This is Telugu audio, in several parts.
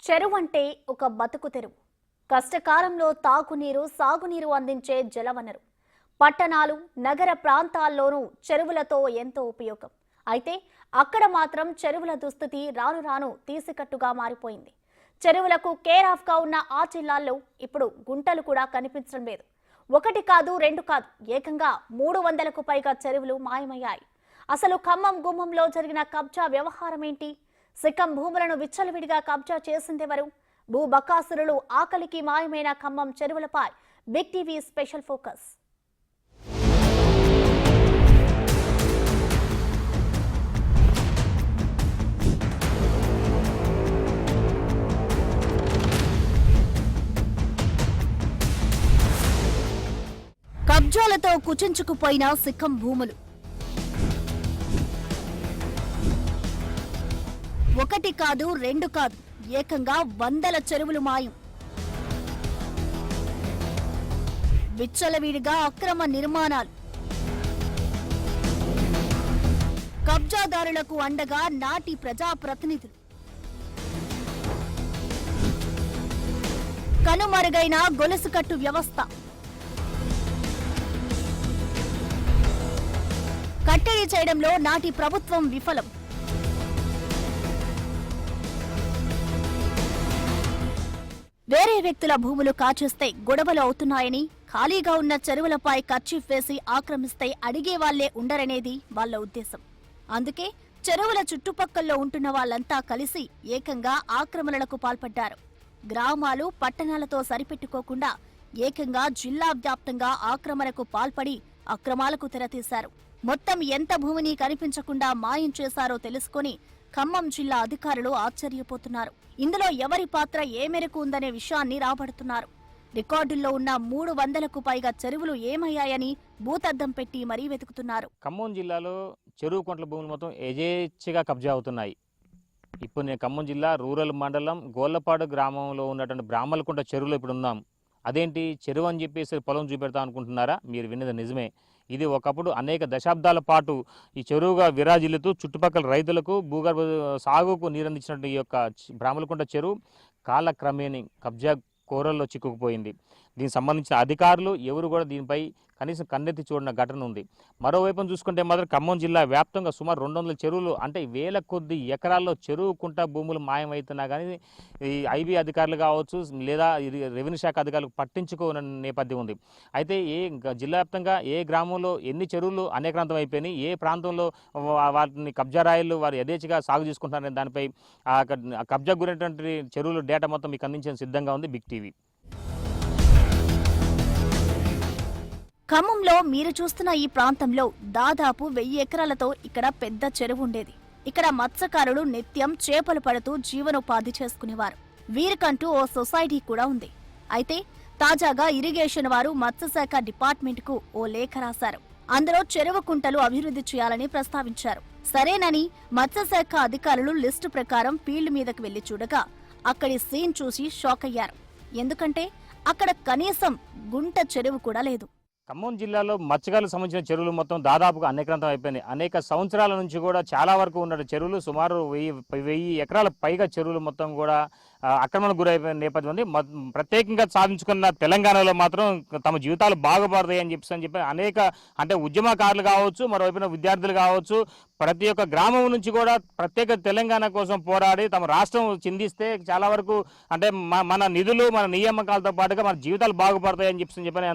చెరువు అంటే ఒక బతుకు తెరువు. కష్టకాలంలో తాగునీరు, సాగునీరు అందించే జలవనరు. పట్టణాలు, నగర ప్రాంతాల్లోనూ చెరువులతో ఎంతో ఉపయోగం. అయితే అక్కడ మాత్రం చెరువుల దుస్థితి రాను రాను తీసికట్టుగా మారిపోయింది. చెరువులకు కేర్ ఆఫ్ గా ఉన్న ఆ జిల్లాల్లో ఇప్పుడు గుంటలు కూడా కనిపించడం లేదు. ఒకటి కాదు, రెండు కాదు, ఏకంగా 300కు పైగా చెరువులు మాయమయ్యాయి. అసలు ఖమ్మం గుమ్మంలో జరిగిన కబ్జా వ్యవహారం ఏంటి? సిక్కం భూములను విచ్చలవిడిగా కబ్జా చేసిందెవరు? భూ బకాసురులు ఆకలికి మాయమైన ఖమ్మం చెరువులపై బిగ్ టీవీ స్పెషల్ ఫోకస్. కబ్జాలతో కుచించుకుపోయిన సిక్కం భూములు. ఒకటి కాదు, రెండు కాదు, ఏకంగా 100ల చెరువులు మాయం. విచ్చలవిడిగా అక్రమ నిర్మాణాలు. కబ్జాదారులకు అండగా నాటి ప్రజాప్రతినిధులు. కనుమరుగైన గొలుసుకట్టు వ్యవస్థ. కట్టడి చేయడంలో నాటి ప్రభుత్వం విఫలం. వేరే వ్యక్తుల భూములు కాచేస్తే గొడవలు అవుతున్నాయని, ఖాళీగా ఉన్న చెరువులపై కర్చీఫ్ వేసి ఆక్రమిస్తే అడిగే వాళ్లే ఉండరనేది వాళ్ల ఉద్దేశం. అందుకే చెరువుల చుట్టుపక్కల్లో ఉంటున్న వాళ్లంతా కలిసి ఏకంగా ఆక్రమణలకు పాల్పడ్డారు. గ్రామాలు, పట్టణాలతో సరిపెట్టుకోకుండా ఏకంగా జిల్లా వ్యాప్తంగా ఆక్రమణకు పాల్పడి అక్రమాలకు తెరతీశారు. మొత్తం ఎంత భూమిని కనిపించకుండా మాయం చేశారో తెలుసుకొని ఖమ్మం జిల్లా అధికారులు ఆశ్చర్యపోతున్నారు. ఇందులో ఎవరి పాత్ర ఏ మేరకు ఉందనే విషయాన్ని రాబడుతున్నారు. రికార్డుల్లో ఉన్న 300కు పైగా చెరువులు ఏమయ్యాయని భూతద్దం పెట్టి మరీ వెతుకుతున్నారు. ఖమ్మం జిల్లాలో చెరువు కొంటల భూములు మొత్తం యజేచ్ఛగా కబ్జా అవుతున్నాయి. ఇప్పుడు నేను ఖమ్మం జిల్లా రూరల్ మండలం గోళ్లపాడు గ్రామంలో ఉన్నటువంటి బ్రాహ్మలకుంట చెరువులో ఇప్పుడు ఉన్నాం. అదేంటి చెరువు అని చెప్పేసి పొలం చూపెడతా అనుకుంటున్నారా? మీరు విన్నది నిజమే. ఇది ఒకప్పుడు అనేక దశాబ్దాల పాటు ఈ చెరువుగా విరాజిల్లుతూ చుట్టుపక్కల రైతులకు భూగర్భ సాగుకు నీరందించినట్టు ఈ యొక్క బ్రాహ్మలకుంట చెరువు కాలక్రమేణి కబ్జా కోరల్లో చిక్కుకుపోయింది. దీనికి సంబంధించిన అధికారులు ఎవరు కూడా దీనిపై కనీసం కన్నెత్తి చూడిన ఘటన ఉంది. మరోవైపు చూసుకుంటే మాత్రం ఖమ్మం జిల్లా వ్యాప్తంగా సుమారు 200 చెరువులు, అంటే వేల కొద్ది ఎకరాల్లో చెరువు కుంట భూములు మాయమవుతున్నా కానీ ఈ ఐబీ అధికారులు కావచ్చు లేదా రెవెన్యూ శాఖ అధికారులకు పట్టించుకోని నేపథ్యం ఉంది. అయితే జిల్లా వ్యాప్తంగా ఏ గ్రామంలో ఎన్ని చెరువులు అనేక్రాంతం అయిపోయినాయి, ఏ ప్రాంతంలో వాటిని కబ్జా రాయిలు వారు యథేచ్ఛగా సాగు చేసుకుంటున్నారనే దానిపై కబ్జా గురైనటువంటి చెరువులు డేటా మొత్తం మీకు అందించడం సిద్ధంగా ఉంది బిగ్ టీవీ. ఖమ్మంలో మీరు చూస్తున్న ఈ ప్రాంతంలో దాదాపు 1000 ఎకరాలతో ఇక్కడ పెద్ద చెరువు ఉండేది. ఇక్కడ మత్స్యకారులు నిత్యం చేపలు పడుతూ జీవనోపాధి చేసుకునేవారు. వీరికంటూ ఓ సొసైటీ కూడా ఉంది. అయితే తాజాగా ఇరిగేషన్ వారు మత్స్యశాఖ డిపార్ట్మెంట్ కు ఓ లేఖ రాశారు. అందులో చెరువు కుంటలు అభివృద్ధి చేయాలని ప్రస్తావించారు. సరేనని మత్స్యశాఖ అధికారులు లిస్టు ప్రకారం ఫీల్డ్ మీదకు వెళ్లి చూడగా అక్కడి సీన్ చూసి షాక్ అయ్యారు. ఎందుకంటే అక్కడ కనీసం గుంట చెరువు కూడా లేదు. ఖమ్మం జిల్లాలో మత్స్యకారులకు సంబంధించిన చెరువులు మొత్తం దాదాపుగా అనేకాంతం అయిపోయినాయి. అనేక సంవత్సరాల నుంచి కూడా చాలా వరకు ఉన్న చెరువులు సుమారు 1000 ఎకరాల పైగా చెరువులు మొత్తం కూడా ఆక్రమణకు గురైపోయిన నేపథ్యం ఉంది. ప్రత్యేకంగా సాధించుకున్న తెలంగాణలో మాత్రం తమ జీవితాలు బాగుపడతాయి అని చెప్పి అనేక అంటే ఉద్యమకారులు కావచ్చు, మరోవైపున విద్యార్థులు కావచ్చు, ప్రతి ఒక్క గ్రామం నుంచి కూడా ప్రత్యేక తెలంగాణ కోసం పోరాడి తమ రాష్ట్రం చిందిస్తే చాలా వరకు అంటే మన నిధులు, మన నియామకాలతో పాటుగా మన జీవితాలు బాగుపడతాయి అని చెప్పి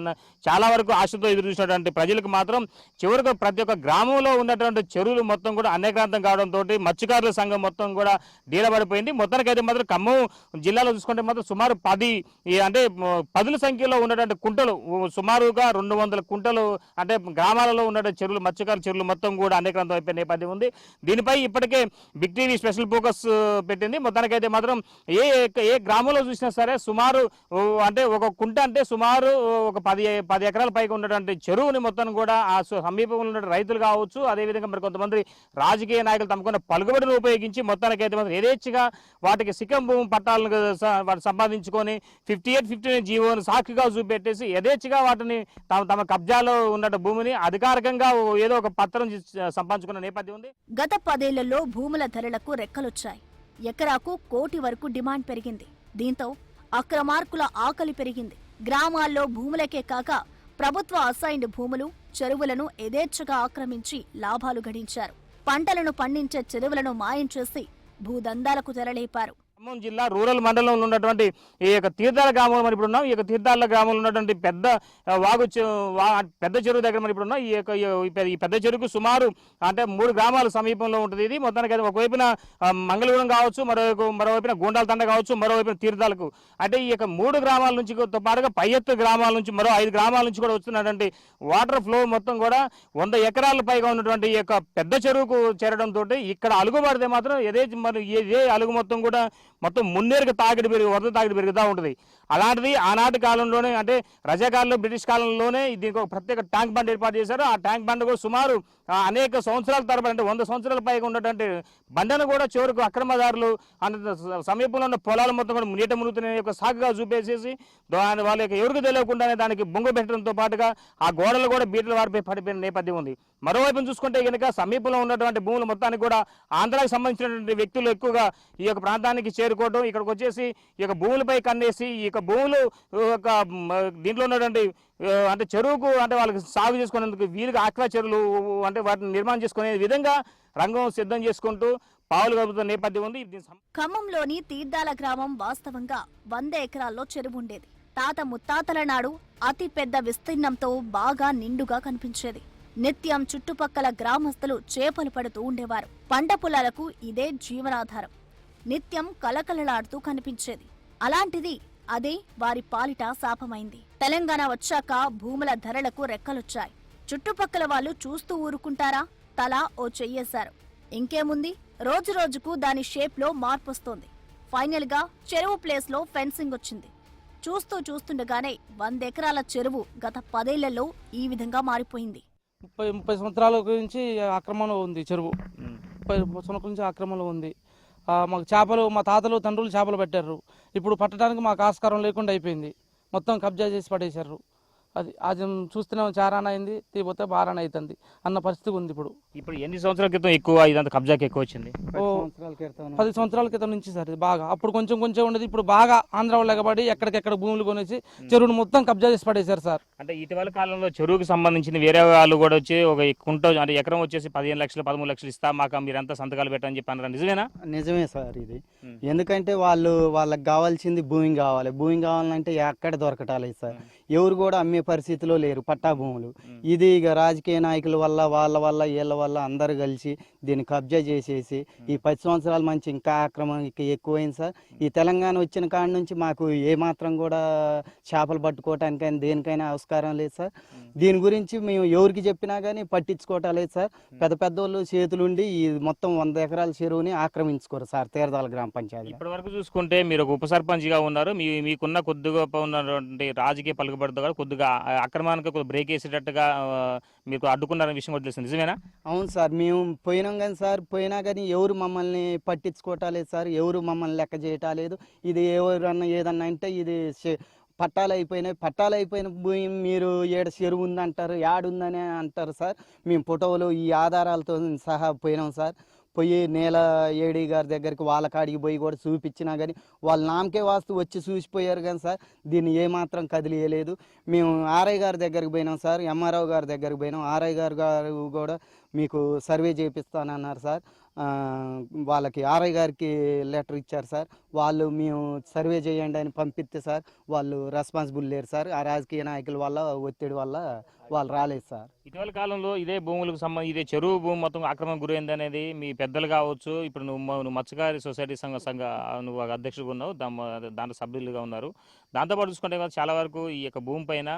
చాలా వరకు ఆశతో ఎదురు చూసినటువంటి ప్రజలకు మాత్రం చివరికి ప్రతి ఒక్క గ్రామంలో ఉన్నటువంటి చెరువులు మొత్తం కూడా అనేకాంతం కావడంతో మత్స్యకారుల సంఘం మొత్తం కూడా డీలబడిపోయింది. మొత్తానికైతే మాత్రం ఖమ్మం జిల్లాలో చూసుకుంటే మాత్రం సుమారు 10 సంఖ్యలో ఉన్నటువంటి కుంటలు, సుమారుగా 200 కుంటలు అంటే గ్రామాలలో ఉన్నటువంటి చెరువులు, మత్స్యకారుల చెరువులు మొత్తం కూడా అనేకాంతం అయిపోయిన నేపథ్యం ఉంది. దీనిపై ఇప్పటికే బిగ్ టీవీ స్పెషల్ ఫోకస్ పెట్టింది. మొత్తానికైతే మాత్రం ఏ గ్రామంలో చూసినా సరే సుమారు అంటే ఒక కుంట అంటే సుమారు ఒక 10 ఎకరాల పైగా ఉన్నటువంటి చెరువుని మొత్తం కూడా ఆ సమీపంలో ఉన్న రైతులు కావచ్చు, అదేవిధంగా మరి కొంతమంది రాజకీయ నాయకులు తమకున్న పలుకుబడిని ఉపయోగించి మొత్తానికైతే మాత్రం యథేచ్ఛగా వాటికి సిక్కం భూమి పట్టాలను వాటి సంపాదించుకొని 58-59 జీవోను సాక్షిగా చూపెట్టేసి యథేచ్ఛగా వాటిని తమ కబ్జాలో ఉన్న భూమిని అధికారికంగా ఏదో ఒక పత్రం సంపాదించుకున్న నేపథ్యం ఉంది. గత 10 ఏళ్లలో భూముల ధరలకు రెక్కలొచ్చాయి. ఎకరాకు 1 కోటి వరకు డిమాండ్ పెరిగింది. దీంతో అక్రమార్కుల ఆకలి పెరిగింది. గ్రామాల్లో భూములకే కాక ప్రభుత్వ అసైన్డ్ భూములు, చెరువులను యథేచ్ఛగా ఆక్రమించి లాభాలు గడించారు. పంటలను పండించే చెరువులను మాయం చేసి భూదందాలకు తెరలేపారు. ఖమ్మం జిల్లా రూరల్ మండలంలో ఉన్నటువంటి ఈ యొక్క తీర్థాల గ్రామంలో మనం ఇప్పుడు ఉన్నాం. ఈ యొక్క తీర్థాల గ్రామంలో ఉన్నటువంటి పెద్ద పెద్ద చెరువు దగ్గర మనం ఇప్పుడు ఉన్నాం. ఈ పెద్ద చెరువుకు సుమారు అంటే 3 గ్రామాల సమీపంలో ఉంటుంది. ఇది మొత్తానికి అయితే ఒకవైపున మంగళగూడెం కావచ్చు, మరోవైపున గోండాల తండ కావచ్చు, మరోవైపున తీర్థాలకు అంటే ఈ యొక్క 3 గ్రామాల నుంచి పాటుగా పై ఎత్తు గ్రామాల నుంచి మరో 5 గ్రామాల నుంచి కూడా వస్తున్నటువంటి వాటర్ ఫ్లో మొత్తం కూడా 100 ఎకరాల పైగా ఉన్నటువంటి ఈ యొక్క పెద్ద చెరువుకు చేరడంతో ఇక్కడ అలుగు పడితే మాత్రం ఇదే అలుగు మొత్తం మున్నేరుగా వరద తాకిడి పెరుగుతూ ఉంటుంది. అలాంటిది ఆనాటి కాలంలోనే అంటే రజాకాలంలో బ్రిటిష్ కాలంలోనే దీనికి ఒక ప్రత్యేక ట్యాంక్ బండ్ ఏర్పాటు చేశారు. ఆ ట్యాంక్ బండ్ కూడా సుమారు అనేక సంవత్సరాల తరబడి అంటే 100 సంవత్సరాల పైగా ఉన్నటువంటి బండను కూడా చివరకు అక్రమదారులు సమీపంలో ఉన్న పొలాలు మొత్తం కూడా నీట మునుగుతున్న యొక్క సాగుగా చూపేసేసి వాళ్ళ యొక్క ఎవరికి తెలియకుండానే దానికి బొంగు పెట్టడంతో పాటుగా ఆ గోడలు కూడా బీటలు వారిపై పడిపోయిన నేపథ్యం ఉంది. మరోవైపు చూసుకుంటే కనుక సమీపంలో ఉన్నటువంటి భూములు మొత్తానికి కూడా ఆంధ్రాకి సంబంధించినటువంటి వ్యక్తులు ఎక్కువగా ఈ యొక్క ప్రాంతానికి చేరుకోవడం, ఇక్కడికి వచ్చేసి ఈ యొక్క భూములపై కన్నేసి ఈ యొక్క భూములు దీంట్లో ఉన్నటువంటి అంటే చెరువుకు అంటే వాళ్ళకి సాగు చేసుకునేందుకు వీలుగా ఆక్వా చెరువులు అంటే వాటిని నిర్మాణం చేసుకునే విధంగా రంగం సిద్ధం చేసుకుంటూ పావులు కలుపుతున్న నేపథ్యం ఉంది. ఖమ్మంలోని తీర్థాల గ్రామం వాస్తవంగా 100 ఎకరాల్లో చెరువు ఉండేది. తాత ముత్తాతల నాడు అతి పెద్ద విస్తీర్ణంతో బాగా నిండుగా కనిపించేది. నిత్యం చుట్టుపక్కల గ్రామస్తులు చేపలు పడుతూ ఉండేవారు. పంట పొలాలకు ఇదే జీవనాధారం. నిత్యం కలకలలాడుతూ కనిపించేది. అలాంటిది అదే వారి పాలిట శాపమైంది. తెలంగాణ వచ్చాక భూముల ధరలకు రెక్కలొచ్చాయి. చుట్టుపక్కల వాళ్ళు చూస్తూ ఊరుకుంటారా? తలా ఓ చెయ్యేశారు. ఇంకేముంది, రోజు రోజుకు దాని షేప్లో మార్పొస్తోంది. ఫైనల్ గా చెరువు ప్లేస్ లో ఫెన్సింగ్ వచ్చింది. చూస్తుండగానే 100 ఎకరాల చెరువు గత 10 ఏళ్లలో ఈ విధంగా మారిపోయింది. 30 సంవత్సరాల గురించి ఆక్రమణలో ఉంది చెరువు. 30 సంవత్సరాల నుంచి ఆక్రమణలో ఉంది. మాకు చేపలు మా తాతలు తండ్రులు చేపలు పెట్టారు. ఇప్పుడు పట్టడానికి మాకు ఆస్కారం లేకుండా అయిపోయింది. మొత్తం కబ్జా చేసి పడేశారు. అది చూస్తున్నాం, చారాన అయింది, తీపోతే బారాన అవుతుంది అన్న పరిస్థితి ఉంది. ఇప్పుడు ఎన్ని సంవత్సరాల క్రితం ఎక్కువ ఇదంతా కబ్జాకి ఎక్కువ వచ్చింది? 10 సంవత్సరాల క్రితం నుంచి సార్ ఇది బాగా. అప్పుడు కొంచెం ఉండేది, ఇప్పుడు బాగా ఆంధ్ర వాళ్ళు ఎగబడి ఎక్కడికెక్కడ భూములు కొనేసి చెరువును మొత్తం కబ్జా చేసి పడేశారు సార్. అంటే ఇటీవల కాలంలో చెరువుకి సంబంధించిన వేరే వాళ్ళు కూడా వచ్చి ఒక కుంట అంటే ఎకరం వచ్చేసి 15 లక్షలు 13 లక్షలు ఇస్తా మాకు మీరంతా సంతకాలు పెట్టని చెప్పి అన్నారు. నిజమేనా? నిజమే సార్ ఇది. ఎందుకంటే వాళ్ళకి కావాల్సింది భూమి కావాలి. భూమి కావాలంటే ఎక్కడ దొరకటాలి సార్. ఎవరు కూడా అమ్మే పరిస్థితిలో లేరు పట్టా భూములు. ఇది ఇక రాజకీయ నాయకుల వల్ల వాళ్ళ వీళ్ళ వల్ల అందరు కలిసి దీన్ని కబ్జా చేసేసి ఈ 10 సంవత్సరాల మంచి ఇంకా ఆక్రమణ ఎక్కువైంది సార్. ఈ తెలంగాణ వచ్చిన కాడ నుంచి మాకు ఏమాత్రం కూడా చేపలు పట్టుకోవటానికైనా దేనికైనా ఆస్కారం లేదు సార్. దీని గురించి మేము ఎవరికి చెప్పినా కానీ పట్టించుకోవటం లేదు సార్. పెద్దోళ్ళు చేతులుండి ఈ మొత్తం 100 ఎకరాల చెరువుని ఆక్రమించుకోరు సార్ తీర్థాల గ్రామ పంచాయతీ. ఇప్పటి వరకు చూసుకుంటే మీరు ఒక ఉప సర్పంచ్గా ఉన్నారు. మీకున్న కొద్దిగా ఉన్నటువంటి రాజకీయ పలుకుబడితో కూడా కొద్దిగా అక్రమానికి బ్రేక్ వేసేటట్టుగా మీకు అడ్డుకున్నారనే విషయం కూడా తెలుస్తుంది. నిజమేనా? అవును సార్, మేము పోయినాం కానీ సార్, పోయినా కానీ ఎవరు మమ్మల్ని పట్టించుకోవటాలేదు సార్. ఎవరు మమ్మల్ని లెక్క చేయటాలేదు. ఇది ఎవరన్నా ఏదన్నా అంటే ఇది పట్టాలు అయిపోయిన భూమి మీరు ఏడ చెరువు ఉందంటారు, యాడుందని అంటారు సార్. మేము ఫోటోలు ఈ ఆధారాలతో సహా పోయినాం సార్. పోయి నేల ఏడీ గారి దగ్గరికి వాళ్ళ కాడికి పోయి కూడా చూపించినా కానీ వాళ్ళ నామకే వాస్తు వచ్చి చూసిపోయారు కానీ సార్ దీన్ని ఏమాత్రం కదిలియలేదు. మేము ఆర్ఐ గారి దగ్గరికి పోయినాం సార్, ఎంఆర్ఓ గారి దగ్గరికి పోయినాం. ఆర్ఐ గారు కూడా మీకు సర్వే చేపిస్తానన్నారు సార్. వాళ్ళకి ఆర్ఐ గారికి లెటర్ ఇచ్చారు సార్. వాళ్ళు మేము సర్వే చేయండి అని పంపిస్తే సార్ వాళ్ళు రెస్పాన్సిబుల్ లేరు సార్. ఆ రాజకీయ నాయకుల వల్ల ఒత్తిడి వల్ల వాళ్ళు రాలేదు సార్. ఇటీవల కాలంలో ఇదే భూములకు ఇదే చెరువు భూమి మొత్తం ఆక్రమణ గురైంది అనేది మీ పెద్దలు కావచ్చు. ఇప్పుడు నువ్వు మత్స్యకారి సొసైటీ సంఘ నువ్వు అధ్యక్షుడిగా ఉన్నావు, దాంట్లో సభ్యులుగా ఉన్నారు. దాంతోపాటు చూసుకుంటే చాలా వరకు ఈ యొక్క భూమి పైన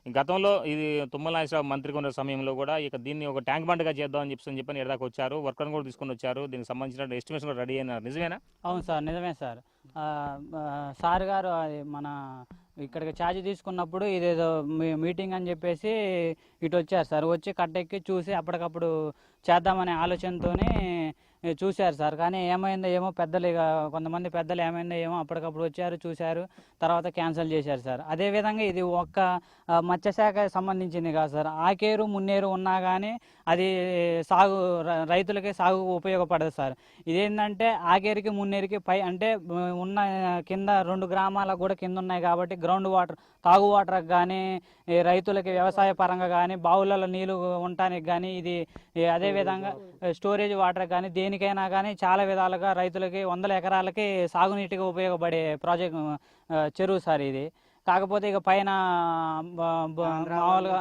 గతంలో ఇది తుమ్మల నాగేశ్వరరావు మంత్రిగా ఉన్న సమయంలో కూడా ఇక దీన్ని ఒక ట్యాంక్ బండ్గా చేద్దామని చెప్పని ఎడదాకా వచ్చారు. వర్కర్ని కూడా తీసుకొని వచ్చారు. దీనికి సంబంధించిన ఎస్టిమేషన్ కూడా రెడీ అయినారు. నిజమేనా? అవును సార్, నిజమే సార్. సార్ గారు మన ఇక్కడికి ఛార్జ్ తీసుకున్నప్పుడు ఇదేదో మీటింగ్ అని చెప్పేసి ఇటు వచ్చారు సార్. వచ్చి కట్టెక్కి చూసి అప్పటికప్పుడు చేద్దామనే ఆలోచనతోనే చూశారు సార్. కానీ ఏమైందో ఏమో పెద్దలు ఇక కొంతమంది పెద్దలు ఏమైందో ఏమో అప్పటికప్పుడు వచ్చారు, చూశారు, తర్వాత క్యాన్సిల్ చేశారు సార్. అదేవిధంగా ఇది ఒక్క మత్స్యశాఖ సంబంధించింది కాదు సార్. ఆకేరు మున్నేరు ఉన్నా కానీ అది రైతులకి సాగుకు ఉపయోగపడదు సార్. ఇదేంటంటే ఆకేరికి మున్నేరుకి పై అంటే ఉన్న కింద 2 గ్రామాలకు కూడా కింద ఉన్నాయి కాబట్టి గ్రౌండ్ వాటర్, తాగు వాటర్కి కానీ రైతులకి వ్యవసాయ పరంగా కానీ బావులలో నీళ్లు ఉండటానికి కానీ ఇది అదేవిధంగా స్టోరేజ్ వాటర్ కానీ దేనికైనా కానీ చాలా విధాలుగా రైతులకి 100 ఎకరాలకి సాగునీటిగా ఉపయోగపడే ప్రాజెక్ట్ చెరువు సార్ ఇది. కాకపోతే ఇక పైన మామూలుగా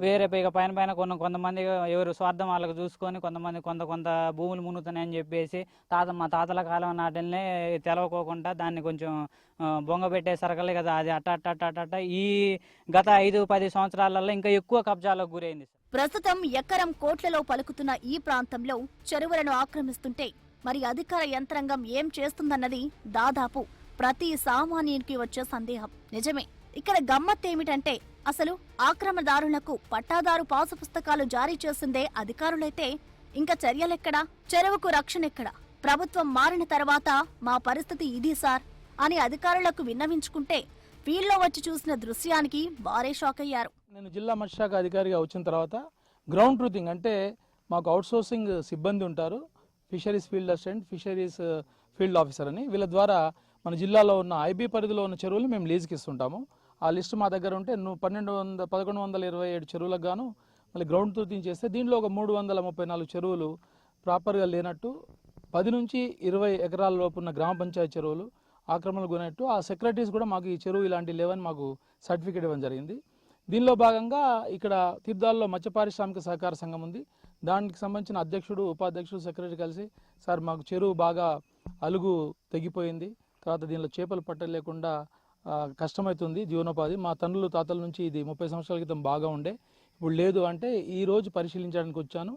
వేరే ఇక పైన కొంతమంది ఎవరు స్వార్థం వాళ్ళకి చూసుకొని కొంతమంది కొంత భూములు మునుగుతున్నాయని చెప్పేసి మా తాతల కాలం నాటినే తెలవకోకుండా దాన్ని కొంచెం బొంగ పెట్టే సరకలే కదా అది అట్ట ఈ గత 5-10 సంవత్సరాలలో ఇంకా ఎక్కువ కబ్జాలకు గురైంది సార్. ప్రస్తుతం ఎకరం కోట్లలో పలుకుతున్న ఈ ప్రాంతంలో చెరువులను ఆక్రమిస్తుంటే మరి అధికార యంత్రాంగం ఏం చేస్తుందన్నది దాదాపు ప్రతి సామాన్యునికి వచ్చే సందేహం. నిజమే. ఇక్కడ గమ్మత్తేమిటంటే అసలు ఆక్రమణదారులకు పట్టాదారు పాసు పుస్తకాలు జారీ చేసిందే అధికారులైతే ఇంకా చర్యలెక్కడా, చెరువుకు రక్షణెక్కడా? ప్రభుత్వం మారిన తర్వాత మా పరిస్థితి ఇది సార్ అని అధికారులకు విన్నవించుకుంటే ఫీల్డ్లో వచ్చి చూసిన దృశ్యానికి వారే షాక్ అయ్యారు. నేను జిల్లా మత్స్యశాఖ అధికారిగా వచ్చిన తర్వాత గ్రౌండ్ ట్రూతింగ్ అంటే మాకు అవుట్సోర్సింగ్ సిబ్బంది ఉంటారు, fisheries field assistant, fisheries field officer అని. వీళ్ళ ద్వారా మన జిల్లాలో ఉన్న ఐబీ పరిధిలో ఉన్న చెరువులు మేము లీజుకి ఇస్తుంటాము. ఆ లిస్ట్ మా దగ్గర ఉంటే 1127 చెరువులకు గాను మళ్ళీ గ్రౌండ్ ట్రూతింగ్ చేస్తే దీంట్లో ఒక 334 చెరువులు ప్రాపర్గా లేనట్టు, 10 నుంచి 20 ఎకరాల లోపు ఉన్న గ్రామ పంచాయతీ చెరువులు ఆక్రమణలు గురైనట్టు ఆ సెక్రటరీస్ కూడా మాకు ఈ చెరువు ఇలాంటి లేవని మాకు సర్టిఫికేట్ ఇవ్వడం జరిగింది. దీనిలో భాగంగా ఇక్కడ తీర్థాల్లో మత్స్య పారిశ్రామిక సహకార సంఘం ఉంది. దానికి సంబంధించిన అధ్యక్షుడు, ఉపాధ్యక్షుడు, సెక్రటరీ కలిసి సార్ మాకు చెరువు బాగా అలుగు తెగిపోయింది, తర్వాత దీనిలో చేపలు పట్టలేకుండా కష్టమవుతుంది జీవనోపాధి, మా తండ్రులు తాతల నుంచి ఇది 30 సంవత్సరాల క్రితం బాగా ఉండే, ఇప్పుడు లేదు అంటే ఈరోజు పరిశీలించడానికి వచ్చాను.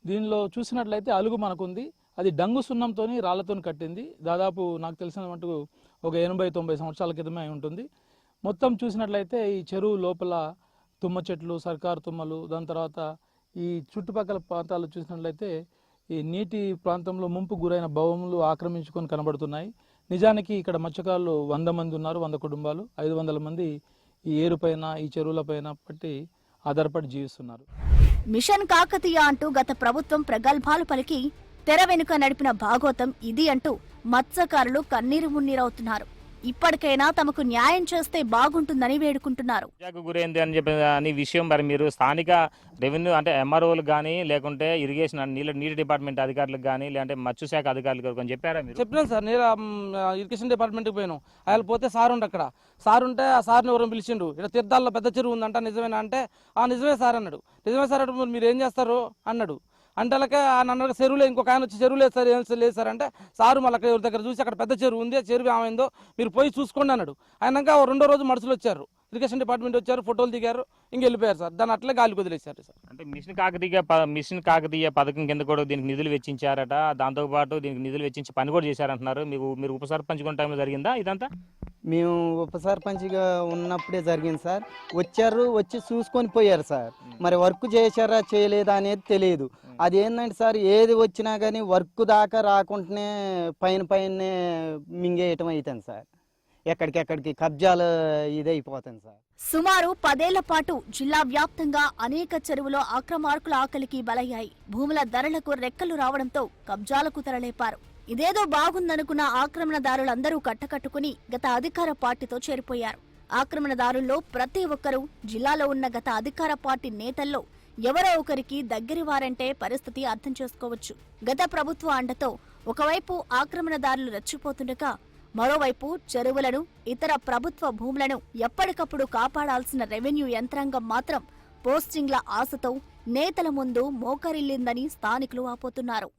దీనిలో చూసినట్లయితే అలుగు మనకుంది, అది డంగు సున్నంతో రాళ్లతో కట్టింది. దాదాపు నాకు తెలిసిన మటుకు ఒక 80-90 సంవత్సరాల క్రితమే అయి ఉంటుంది. మొత్తం చూసినట్లయితే ఈ చెరువు లోపల తుమ్మ చెట్లు, సర్కారు తుమ్మలు, దాని తర్వాత ఈ చుట్టుపక్కల ప్రాంతాలు చూసినట్లయితే ఈ నీటి ప్రాంతంలో ముంపు గురైన భవములు ఆక్రమించుకొని కనబడుతున్నాయి. నిజానికి ఇక్కడ మత్స్యకారులు 100 మంది ఉన్నారు, 100 కుటుంబాలు, 500 మంది ఈ ఏరుపైన, ఈ చెరువులపైన పట్టి ఆధారపడి జీవిస్తున్నారు. మిషన్ కాకతీయ అంటూ గత ప్రభుత్వం ప్రగల్భాలు పలికి తెర వెనుక నడిపిన భాగోతం ఇది అంటూ మత్స్యకారులు కన్నీరు మున్నీరవుతున్నారు. ఇప్పటికైనా తమకు న్యాయం చేస్తే బాగుంటుందని వేడుకుంటున్నారు. గురైంది అని చెప్పిన విషయం మరి మీరు స్థానిక రెవెన్యూ అంటే ఎంఆర్ఓలకు కానీ లేకుంటే ఇరిగేషన్ నీటి డిపార్ట్మెంట్ అధికారులకు కానీ లేదంటే మత్స్యశాఖ అధికారులకు అని చెప్పారా మీరు? చెప్పినాను సార్. నేను ఇరిగేషన్ డిపార్ట్మెంట్కి పోయాను. ఆయన పోతే సార్ ఉండే అక్కడ. సార్ ఉంటే ఆ సార్ని ఎవరు పిలిచిండు, ఇక్కడ తీర్థాల్లో పెద్ద చెరువు ఉందంట, నిజమేనా అంటే నిజమే సార్ అన్నాడు. నిజమే సార్ అంటే మీరు ఏం చేస్తారు అన్నాడు. అంటే నన్ను చెరువులే ఇంకొక ఆయన వచ్చి చెరువు లేదు సార్, ఏం లేదు సార్ అంటే సారు మళ్ళీ ఎవరి దగ్గర చూసి అక్కడ పెద్ద చెరువు ఉంది, ఆ చెరువు ఏమైందో మీరు పోయి చూసుకోండి అన్నాడు. అయినాక 2వ రోజు మనుషులు వచ్చారు, ఇరిగేషన్ డిపార్ట్మెంట్ వచ్చారు, ఫోటోలు దిగారు, ఇంక వెళ్ళిపోయారు సార్. దాన్ని అట్లే గాలి వదిలేశారు సార్. అంటే మిషన్ కాకతీయ పథకం కింద కూడా దీనికి నిధులు వెచ్చించారట, దాంతోపాటు దీనికి నిధులు వెచ్చించి పని కూడా చేశారంటున్నారు. మీరు ఉప సర్పంచ్ టైంలో జరిగిందా ఇదంతా? మేము ఉప సర్పంచ్గా ఉన్నప్పుడే జరిగింది సార్. వచ్చి చూసుకొని పోయారు సార్. మరి వర్క్ చేశారా చేయలేదా అనేది తెలియదు. అది ఏంటంటే సార్, ఏది వచ్చినా కానీ వర్క్ దాకా రాకుండానే పైన మింగేయటం అవుతుంది సార్. ఎక్కడికెక్కడికి కబ్జాలు ఇదైపోతుంది సార్. సుమారు 10 ఏళ్ల పాటు జిల్లా వ్యాప్తంగా అనేక చెరువులో ఆక్రమార్కుల ఆకలికి బలయ్యాయి. భూముల ధరలకు రెక్కలు రావడంతో కబ్జాలకు తెరలేపారు. ఇదేదో బాగుందనుకున్న ఆక్రమణదారులందరూ కట్టకట్టుకుని గత అధికార పార్టీతో చేరిపోయారు. ఆక్రమణదారుల్లో ప్రతి ఒక్కరూ జిల్లాలో ఉన్న గత అధికార పార్టీ నేతల్లో ఎవరో ఒకరికి దగ్గరి వారంటే పరిస్థితి అర్థం చేసుకోవచ్చు. గత ప్రభుత్వ అండతో ఒకవైపు ఆక్రమణదారులు రెచ్చిపోతుండగా మరోవైపు చెరువులను, ఇతర ప్రభుత్వ భూములను ఎప్పటికప్పుడు కాపాడాల్సిన రెవెన్యూ యంత్రాంగం మాత్రం పోస్టింగ్ల ఆశతో నేతల ముందు మోకరిల్లిందని స్థానికులు ఆపోతున్నారు.